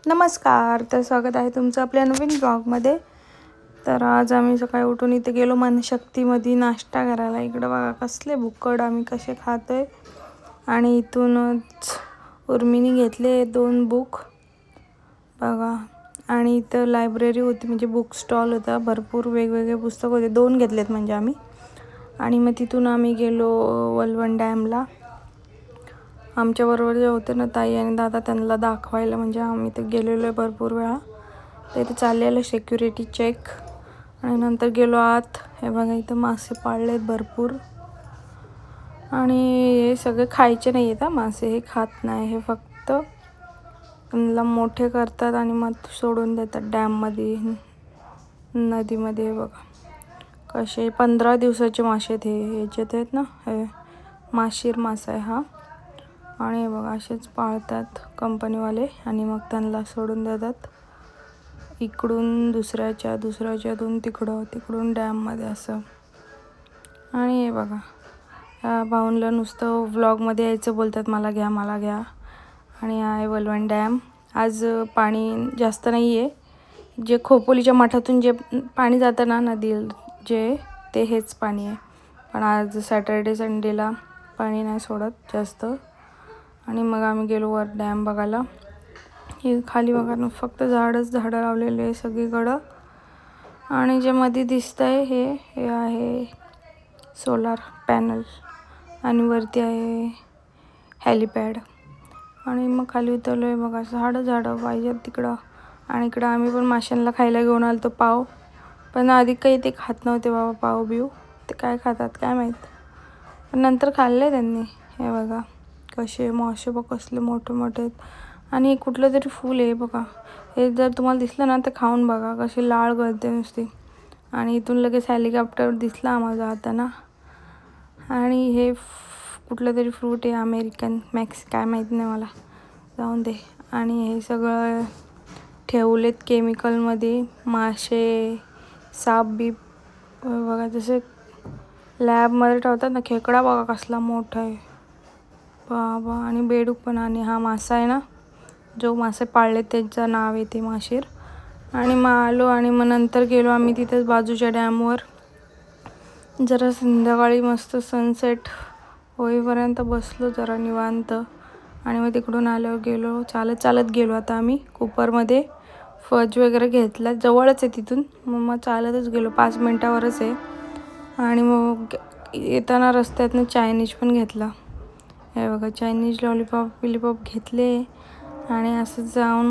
नमस्कार, तर स्वागत आहे तुमचं आपल्या नवीन ब्लॉगमध्ये. तर आज आम्ही सकाळी उठून इथे गेलो मनशक्तीमध्ये नाश्ता करायला. इकडं बघा कसले बुक्कड आम्ही कसे खातोय. आणि इथूनच उर्मीने घेतले 2 बुक बघा. आणि इथं लायब्ररी होती, म्हणजे बुक स्टॉल होता, भरपूर वेगवेगळे पुस्तक होते. 2 घेतलेत म्हणजे आम्ही. आणि मग तिथून आम्ही गेलो वलवण डॅमला. आमच्याबरोबर जे होते ना ताई आणि दादा, त्यांना दाखवायला, म्हणजे आम्ही तर गेलेलो आहे भरपूर वेळा. तर इथे चाललेलं सिक्युरिटी चेक. आणि नंतर गेलो आत. हे बघा इथं मासे पाळलेत भरपूर. आणि हे सगळे खायचे नाही आहेत मासे, हे खात नाही. हे फक्त त्यांना मोठे करतात आणि मग सोडून देतात डॅममध्ये, नदीमध्ये. हे बघा कसे 15 दिवसाचे मासे आहेत. हे ह्याच्यात आहेत ना, हे माशीर मासा आहे हा. आणि बघा असेच पाळतात कंपनीवाले आणि मग त्यांना सोडून देतात इकडून दुसऱ्याच्यातून तिकडून डॅममध्ये असं. आणि हे बघा ह्या भाऊंला नुसतं व्लॉगमध्ये यायचं बोलतात, मला घ्या. आणि आहे वलवण डॅम. आज पाणी जास्त नाही आहे. जे खोपोलीच्या मठातून जे पाणी जातं ना नदी, ते हेच पाणी आहे. पण आज सॅटर्डे संडेला पाणी नाही सोडत जास्त. आणि मग आम्ही गेलो वर डॅम बघायला. हे खाली बघा ना, फक्त झाडं लावलेले आहे सगळीकडं. आणि जे मध्ये दिसतं आहे हे आहे सोलार पॅनल. आणि वरती आहे हेलिपॅड. आणि मग खाली उतरलो आहे बघा, झाडं पाहिजेत तिकडं. आणि इकडं आम्ही पण माशांना खायला घेऊन आलो पाव. पण आधी काही ते खात नव्हते बाबा पाव बिव. ते काय खातात काय माहीत, पण नंतर खाल्ले त्यांनी. हे बघा कसे मासे बघ, कसले मोठे आहेत. आणि कुठलं तरी फूल आहे बघा. हे जर तुम्हाला दिसलं ना तर खाऊन बघा, कशी लाळ गळते नुसती. आणि इथून लगेच हेलिकॉप्टर दिसला आम्हाला जाताना. आणि हे कुठलं तरी फ्रूट आहे, अमेरिकन मॅक्स काय माहीत नाही मला, जाऊन दे. आणि हे सगळं ठेवलेत केमिकलमध्ये मासे, साप बीप बघा, जसे लॅबमध्ये ठेवतात ना. खेकडा बघा कसला मोठा आहे बाबा. आणि बेडूक पण. आणि हा मासा आहे ना, जो मासे पाळले त्याचं नाव आहे ते माशीर. आणि मग आलो आणि मग नंतर गेलो आम्ही तिथेच बाजूच्या डॅमवर. जरा संध्याकाळी मस्त सनसेट होईपर्यंत बसलो जरा निवांत. आणि मग तिकडून आल्यावर गेलो चालत गेलो आता आम्ही कुपरमध्ये. फज वगैरे घेतला, जवळच आहे तिथून. मग चालतच गेलो, 5 मिनटावरच आहे. आणि मग येताना रस्त्यातनं चायनीज पण घेतला. हे बघा चायनीज लॉलीपॉप घेतले. आणि असं जाऊन